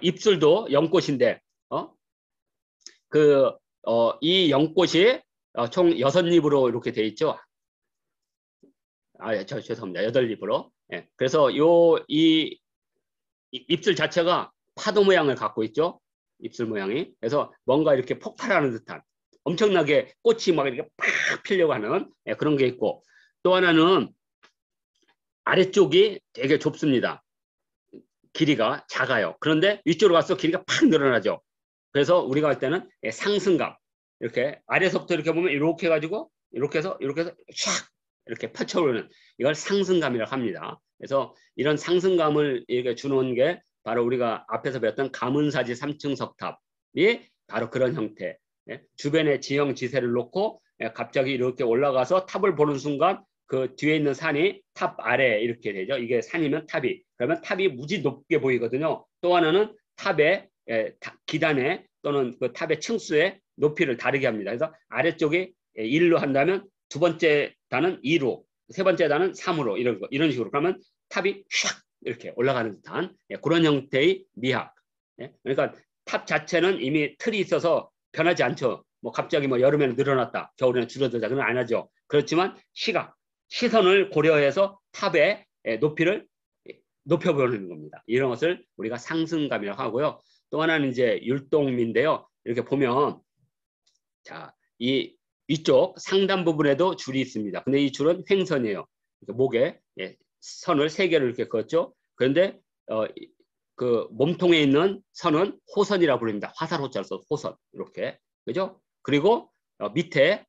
입술도 연꽃인데 이 연꽃이 총 6입으로 이렇게 돼 있죠. 죄송합니다. 8입으로. 그래서 이 입술 자체가 파도 모양을 갖고 있죠. 입술 모양이. 그래서 뭔가 이렇게 폭발하는 듯한, 엄청나게 꽃이 막 이렇게 팍 피려고 하는 그런 게 있고, 또 하나는 아래쪽이 되게 좁습니다. 길이가 작아요. 그런데 위쪽으로 가서 길이가 팍 늘어나죠. 그래서 우리가 할 때는 상승감, 이렇게 아래서부터 이렇게 보면 이렇게 해가지고 이렇게 해서 샥 이렇게 펼쳐오르는, 이걸 상승감이라고 합니다. 그래서 이런 상승감을 이렇게 주는 게 바로 우리가 앞에서 배웠던 가문사지 3층 석탑이 바로 그런 형태. 주변에 지형 지세를 놓고 갑자기 이렇게 올라가서 탑을 보는 순간 그 뒤에 있는 산이 탑 아래 이렇게 되죠. 이게 산이면 탑이. 그러면 탑이 무지 높게 보이거든요. 또 하나는 탑의 기단에 또는 그 탑의 층수의 높이를 다르게 합니다. 그래서 아래쪽이 1로 한다면 두 번째 단은 2로, 세 번째 단은 3으로 이런 식으로 그러면 탑이 샥 이렇게 올라가는 듯한 그런 형태의 미학. 그러니까 탑 자체는 이미 틀이 있어서 변하지 않죠. 뭐 갑자기 뭐 여름에는 늘어났다, 겨울에는 줄어들다 그건 안 하죠. 그렇지만 시선을 고려해서 탑의 높이를 높여보는 겁니다. 이런 것을 우리가 상승감이라고 하고요. 또 하나는 이제 율동미인데요. 이렇게 보면 자, 이쪽 상단 부분에도 줄이 있습니다. 근데 이 줄은 횡선이에요. 목에 선을 3개를 이렇게 그었죠. 그런데 그 몸통에 있는 선은 호선이라고 부릅니다. 화살호자로 써서 호선 이렇게 그죠? 그리고 밑에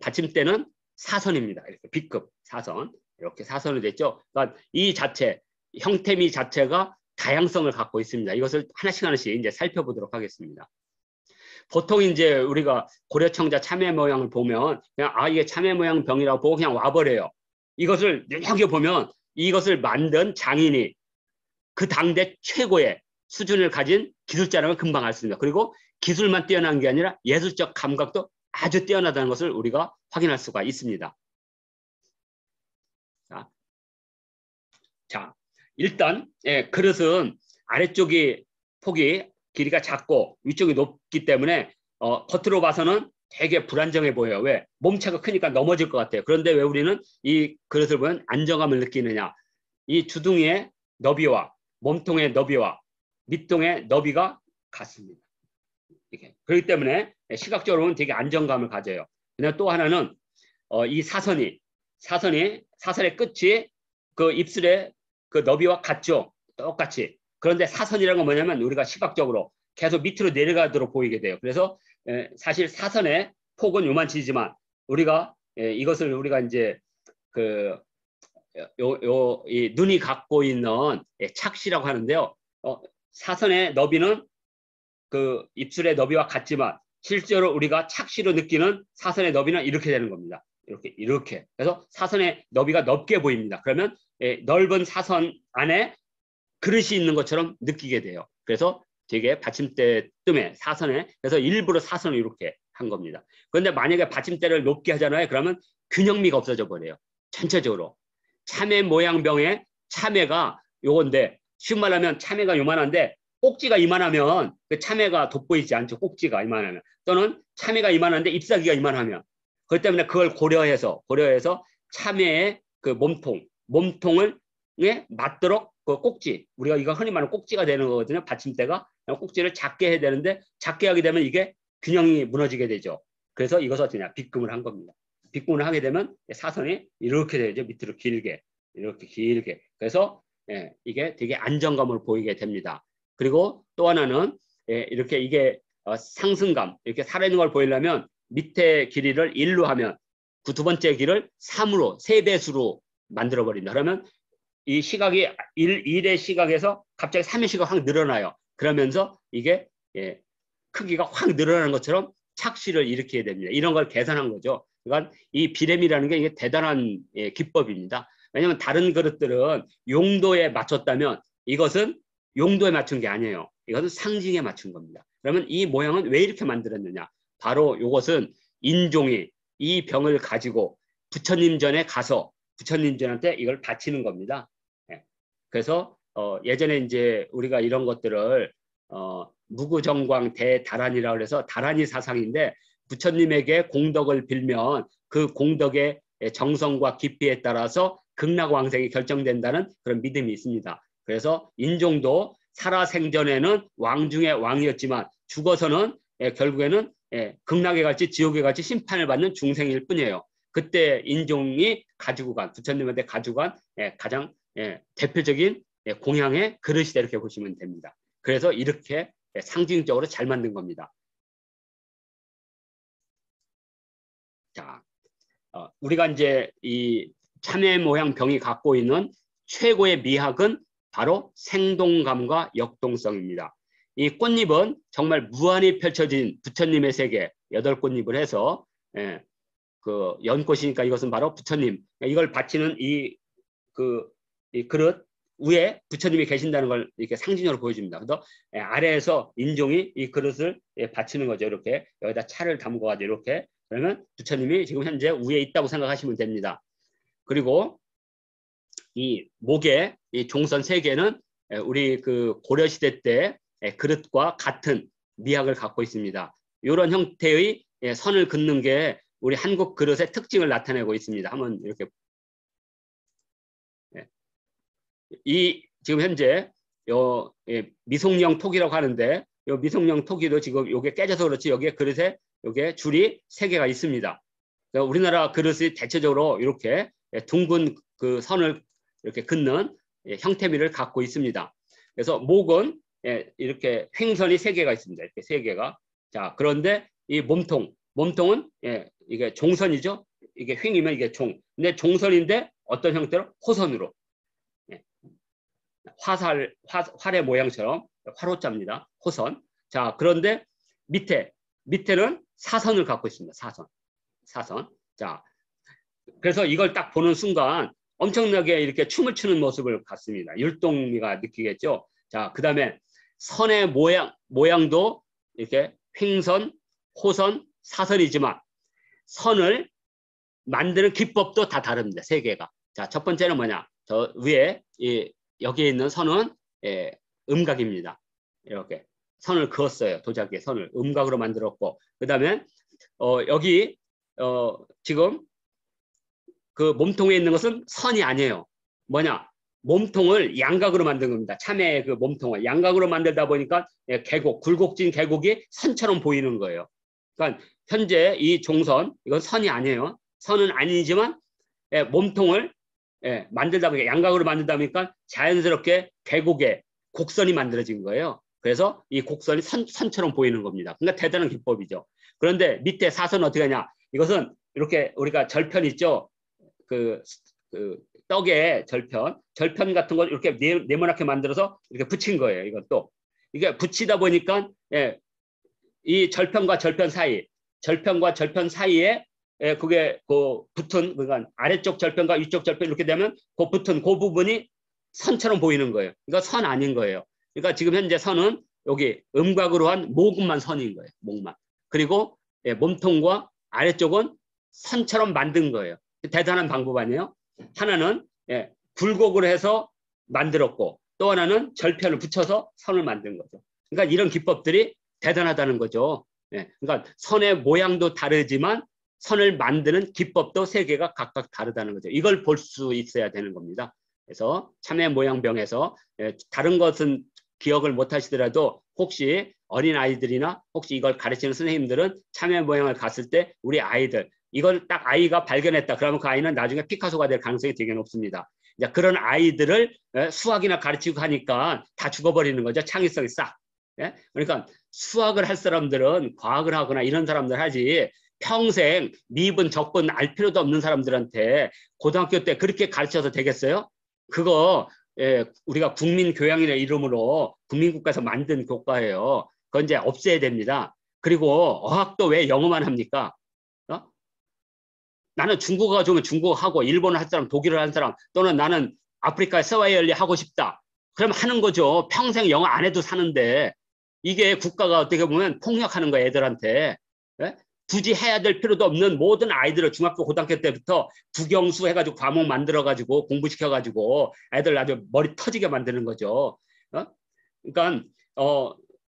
받침대는 사선입니다. 이렇게 B급 사선 이렇게 사선이 됐죠. 그러니까 이 자체 형태미 자체가 다양성을 갖고 있습니다. 이것을 하나씩 이제 살펴보도록 하겠습니다. 보통 이제 우리가 고려청자 참외 모양을 보면 그냥 이게 참외 모양 병이라고 보고 그냥 와버려요. 이것을 여기 보면 이것을 만든 장인이 그 당대 최고의 수준을 가진 기술자라는 걸 금방 알 수 있습니다. 그리고 기술만 뛰어난 게 아니라 예술적 감각도 아주 뛰어나다는 것을 우리가 확인할 수가 있습니다. 자, 일단 그릇은 아래쪽이 폭이 길이가 작고 위쪽이 높기 때문에 겉으로 봐서는 되게 불안정해 보여요. 왜? 몸체가 크니까 넘어질 것 같아요. 그런데 왜 우리는 이 그릇을 보면 안정감을 느끼느냐? 이 주둥이의 너비와 몸통의 너비와 밑동의 너비가 같습니다. 이렇게. 그렇기 때문에 시각적으로는 되게 안정감을 가져요. 그다음 또 하나는 이 사선의 끝이 그 입술의 그 너비와 같죠. 똑같이. 그런데 사선이라는 건 뭐냐면 우리가 시각적으로 계속 밑으로 내려가도록 보이게 돼요. 그래서 사실 사선의 폭은 요만치지만 우리가 이것을 우리가 이제 그 이 눈이 갖고 있는 착시라고 하는데요. 사선의 너비는 그 입술의 너비와 같지만 실제로 우리가 착시로 느끼는 사선의 너비는 이렇게 되는 겁니다. 이렇게. 그래서 사선의 너비가 넓게 보입니다. 그러면 넓은 사선 안에 그릇이 있는 것처럼 느끼게 돼요. 그래서 되게 받침대 뜸에 사선에 그래서 일부러 사선을 이렇게 한 겁니다. 그런데 만약에 받침대를 높게 하잖아요. 그러면 균형미가 없어져 버려요. 전체적으로. 참외 모양병에 참외가 요건데 쉬운 말하면 참외가 요만한데 꼭지가 이만하면 그 참외가 돋보이지 않죠. 꼭지가 이만하면 또는 참외가 이만한데 잎사귀가 이만하면 그렇기 때문에 그걸 고려해서 참외의 그 몸통을 맞도록 그 꼭지 우리가 이거 흔히 말하는 꼭지가 되는 거거든요. 받침대가 꼭지를 작게 해야 되는데 작게 하게 되면 이게 균형이 무너지게 되죠. 그래서 이것을 어쩌냐 빗금을 한 겁니다. 빗금을 하게 되면 사선이 이렇게 되죠. 밑으로 이렇게 길게. 그래서 이게 되게 안정감을 보이게 됩니다. 그리고 또 하나는 이렇게 이게 상승감 이렇게 살아있는 걸 보이려면 밑에 길이를 1로 하면 그 두 번째 길을 3으로 3배수로 만들어 버린다. 그러면 이 시각이 1의 시각에서 갑자기 3의 시각 확 늘어나요. 그러면서 이게 크기가 확 늘어나는 것처럼 착시를 일으키게 됩니다. 이런 걸 계산한 거죠. 그러니까 이 비램이라는 게 이게 대단한 기법입니다. 왜냐하면 다른 그릇들은 용도에 맞췄다면 이것은 용도에 맞춘 게 아니에요. 이것은 상징에 맞춘 겁니다. 그러면 이 모양은 왜 이렇게 만들었느냐? 바로 이것은 인종이 이 병을 가지고 부처님 전에 가서 부처님전한테 이걸 바치는 겁니다. 그래서 예전에 이제 우리가 이런 것들을 무구정광 대다란이라고 해서 다란이 사상인데 부처님에게 공덕을 빌면 그 공덕의 정성과 깊이에 따라서 극락왕생이 결정된다는 그런 믿음이 있습니다. 그래서 인종도 살아생전에는 왕 중의 왕이었지만 죽어서는 결국에는 극락에 갈지 지옥에 갈지 심판을 받는 중생일 뿐이에요. 그때 인종이 가지고 간 부처님한테 가지고 간 가장 대표적인 공양의 그릇이다 이렇게 보시면 됩니다. 그래서 이렇게 상징적으로 잘 만든 겁니다. 자, 우리가 이제 이 참외 모양 병이 갖고 있는 최고의 미학은 바로 생동감과 역동성입니다. 이 꽃잎은 정말 무한히 펼쳐진 부처님의 세계 8꽃잎을 해서 그 연꽃이니까 이것은 바로 부처님 이걸 바치는 이 그릇 위에 부처님이 계신다는 걸 이렇게 상징적으로 보여줍니다. 그래서 아래에서 인종이 이 그릇을 바치는 거죠. 이렇게 여기다 차를 담고 가지고 이렇게 그러면 부처님이 지금 현재 위에 있다고 생각하시면 됩니다. 그리고 이 목에 이 종선 3개는 우리 그 고려시대 때 그릇과 같은 미학을 갖고 있습니다. 이런 형태의 선을 긋는 게 우리 한국 그릇의 특징을 나타내고 있습니다. 한번 이렇게 이 지금 현재 요 미송령 톡이라고 하는데 요 미송령 톡이도 지금 요게 깨져서 그렇지 여기에 그릇에 요게 줄이 3개가 있습니다. 우리나라 그릇이 대체적으로 이렇게 둥근 그 선을 이렇게 긋는 형태미를 갖고 있습니다. 그래서 목은 이렇게 횡선이 3개가 있습니다. 이렇게 3개가. 자, 그런데 이 몸통은 이게 종선이죠. 이게 횡이면 이게 종. 근데 종선인데 어떤 형태로? 호선으로. 활의 모양처럼 활호자입니다. 호선. 자, 그런데 밑에는 사선을 갖고 있습니다. 사선. 자, 그래서 이걸 딱 보는 순간 엄청나게 이렇게 춤을 추는 모습을 갖습니다. 율동미가 느끼겠죠. 자, 그 다음에 선의 모양도 이렇게 횡선, 호선, 사선이지만 선을 만드는 기법도 다 다릅니다. 3개가. 자, 첫 번째는 뭐냐? 저 위에 여기에 있는 선은 음각입니다. 이렇게 선을 그었어요. 도자기에 선을 음각으로 만들었고, 그 다음에 여기 지금 그 몸통에 있는 것은 선이 아니에요. 뭐냐? 몸통을 양각으로 만든 겁니다. 참외의 그 몸통을 양각으로 만들다 보니까 굴곡진 계곡이 선처럼 보이는 거예요. 그러니까 현재 이 종선, 이건 선이 아니에요. 선은 아니지만 몸통을 만들다 보니까 양각으로 만들다 보니까 자연스럽게 계곡에 곡선이 만들어진 거예요. 그래서 이 곡선이 선처럼 보이는 겁니다. 그러니까 대단한 기법이죠. 그런데 밑에 사선은 어떻게 하냐? 이것은 이렇게 우리가 절편 있죠. 그 떡에 절편 같은 걸 이렇게 네모나게 만들어서 이렇게 붙인 거예요. 이건 또 이게 붙이다 보니까 이 절편과 절편 사이에 그게 그 붙은 그러니까 아래쪽 절편과 위쪽 절편 이렇게 되면 그 붙은 그 부분이 선처럼 보이는 거예요. 이거 선 아닌 거예요. 그러니까 지금 현재 선은 여기 음각으로 한 목만 선인 거예요. 목만. 그리고 몸통과 아래쪽은 선처럼 만든 거예요. 대단한 방법 아니에요? 하나는 굴곡으로 해서 만들었고 또 하나는 절편을 붙여서 선을 만든 거죠. 그러니까 이런 기법들이 대단하다는 거죠. 그러니까 선의 모양도 다르지만 선을 만드는 기법도 3개가 각각 다르다는 거죠. 이걸 볼 수 있어야 되는 겁니다. 그래서 참외 모양병에서 다른 것은 기억을 못 하시더라도 혹시 어린아이들이나 혹시 이걸 가르치는 선생님들은 참외 모양을 갔을 때 우리 아이들 이걸 딱 아이가 발견했다. 그러면 그 아이는 나중에 피카소가 될 가능성이 되게 높습니다. 이제 그런 아이들을 수학이나 가르치고 하니까 다 죽어버리는 거죠. 창의성이 싹. 그러니까 수학을 할 사람들은 과학을 하거나 이런 사람들 하지 평생 미분, 적분 알 필요도 없는 사람들한테 고등학교 때 그렇게 가르쳐서 되겠어요? 그거 우리가 국민교양이라는 이름으로 국민국가에서 만든 교과예요. 그건 이제 없애야 됩니다. 그리고 어학도 왜 영어만 합니까? 나는 중국어가 좋으면 중국어 하고 일본어 할 사람, 독일어 할 사람 또는 나는 아프리카에 스와힐리 하고 싶다. 그럼 하는 거죠. 평생 영어 안 해도 사는데 이게 국가가 어떻게 보면 폭력하는 거예요. 애들한테. 굳이 해야 될 필요도 없는 모든 아이들을 중학교 고등학교 때부터 국영수 해가지고 과목 만들어가지고 공부시켜가지고 애들 아주 머리 터지게 만드는 거죠. 그러니까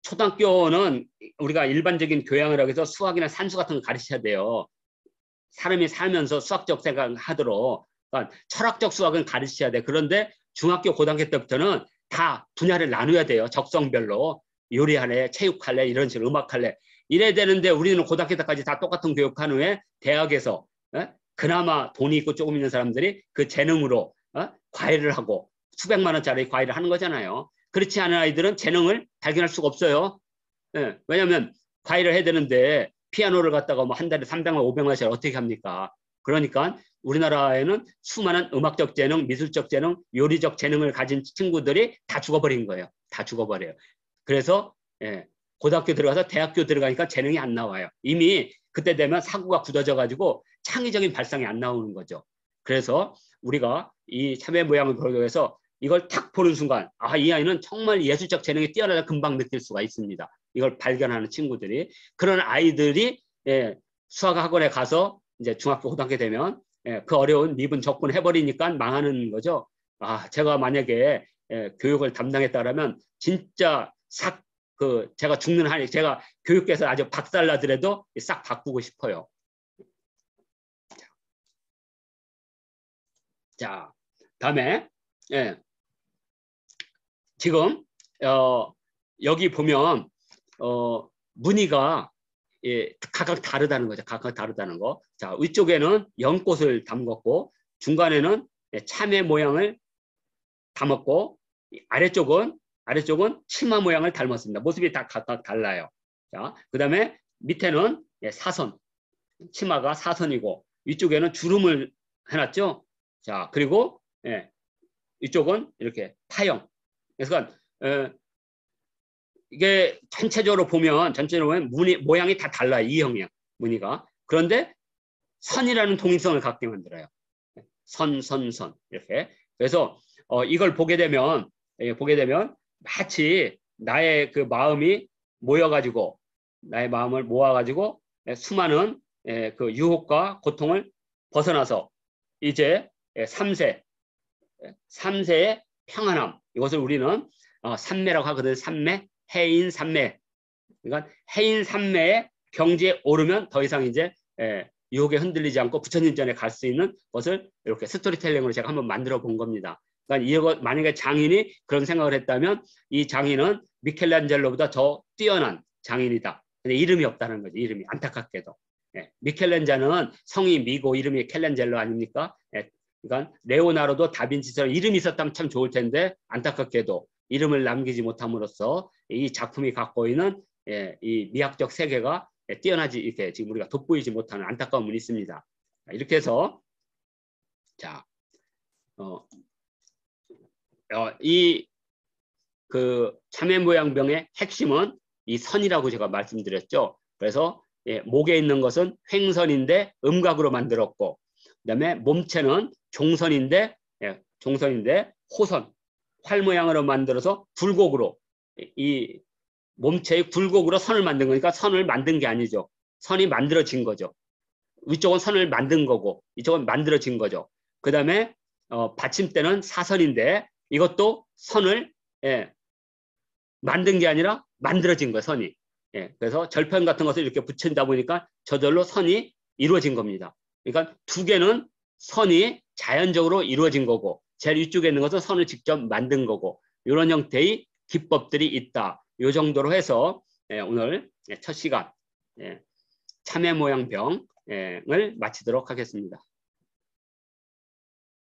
초등학교는 우리가 일반적인 교양을 하기 위해서 수학이나 산수 같은 거 가르쳐야 돼요. 사람이 살면서 수학적 생각을 하도록. 그러니까 철학적 수학은 가르쳐야 돼. 그런데 중학교 고등학교 때부터는 다 분야를 나눠야 돼요. 적성별로. 요리할래, 체육할래, 이런 식으로 음악할래. 이래야 되는데 우리는 고등학교 때까지 다 똑같은 교육한 후에 대학에서 그나마 돈이 있고 조금 있는 사람들이 그 재능으로 과외를 하고 수백만 원짜리 과외를 하는 거잖아요. 그렇지 않은 아이들은 재능을 발견할 수가 없어요. 왜냐하면 과외를 해야 되는데 피아노를 갖다가 뭐 한 달에 300만, 500만 원짜리 어떻게 합니까? 그러니까 우리나라에는 수많은 음악적 재능, 미술적 재능, 요리적 재능을 가진 친구들이 다 죽어버린 거예요. 다 죽어버려요. 그래서 고등학교 들어가서 대학교 들어가니까 재능이 안 나와요. 이미 그때 되면 사고가 굳어져 가지고 창의적인 발상이 안 나오는 거죠. 그래서 우리가 이 참외 모양을 보기 위해서 이걸 탁 보는 순간 이 아이는 정말 예술적 재능이 뛰어나다 금방 느낄 수가 있습니다. 이걸 발견하는 친구들이. 그런 아이들이 수학학원에 가서 이제 중학교 고등학교 되면 그 어려운 미분 적분 해버리니까 망하는 거죠. 제가 만약에 교육을 담당했다라면 진짜 싹 제가 죽는 한이 제가 교육계에서 아주 박살나더라도 싹 바꾸고 싶어요. 자, 다음에 지금 여기 보면 무늬가 각각 다르다는 거죠. 각각 다르다는 거. 자, 위쪽에는 연꽃을 담궜고 중간에는 참외 모양을 담았고 아래쪽은 치마 모양을 닮았습니다. 모습이 다 각각 달라요. 자, 그다음에 밑에는 사선, 치마가 사선이고 위쪽에는 주름을 해놨죠. 자, 그리고 이쪽은 이렇게 파형. 그래서 이게 전체적으로 보면 무늬 모양이 다 달라요. 이형이야 무늬가. 그런데 선이라는 동일성을 갖게 만들어요. 선 이렇게. 그래서 이걸 보게 되면 마치 나의 그 마음이 모여가지고 나의 마음을 모아가지고 수많은 그 유혹과 고통을 벗어나서 이제 3세의 평안함, 이것을 우리는 삼매라고 하거든요. 삼매, 해인 삼매. 그러니까 해인 삼매의 경지에 오르면 더 이상 이제 유혹에 흔들리지 않고 부처님 전에 갈 수 있는 것을 이렇게 스토리텔링으로 제가 한번 만들어 본 겁니다. 그러니까 이거 만약에 장인이 그런 생각을 했다면 이 장인은 미켈란젤로보다 더 뛰어난 장인이다. 근데 이름이 없다는 거죠. 이름이 안타깝게도. 미켈란젤로는 성이 미고 이름이 켈란젤로 아닙니까? 그러니까 레오나르도 다빈치처럼 이름이 있었다면 참 좋을 텐데 안타깝게도 이름을 남기지 못함으로써 이 작품이 갖고 있는 이 미학적 세계가 뛰어나지 이렇게 지금 우리가 돋보이지 못하는 안타까움은 있습니다. 이렇게 해서 자, 이 그 참외 모양병의 핵심은 이 선이라고 제가 말씀드렸죠. 그래서 목에 있는 것은 횡선인데 음각으로 만들었고, 그다음에 몸체는 종선인데 호선, 활 모양으로 만들어서 굴곡으로 이 몸체의 굴곡으로 선을 만든 거니까 선을 만든 게 아니죠. 선이 만들어진 거죠. 위쪽은 선을 만든 거고 이쪽은 만들어진 거죠. 그 다음에 받침대는 사선인데 이것도 선을 만든 게 아니라 만들어진 거예요. 선이. 그래서 절편 같은 것을 이렇게 붙인다 보니까 저절로 선이 이루어진 겁니다. 그러니까 두 개는 선이 자연적으로 이루어진 거고 제일 위쪽에 있는 것은 선을 직접 만든 거고 이런 형태의 기법들이 있다. 이 정도로 해서 오늘 첫 시간 참외 모양 병을 마치도록 하겠습니다.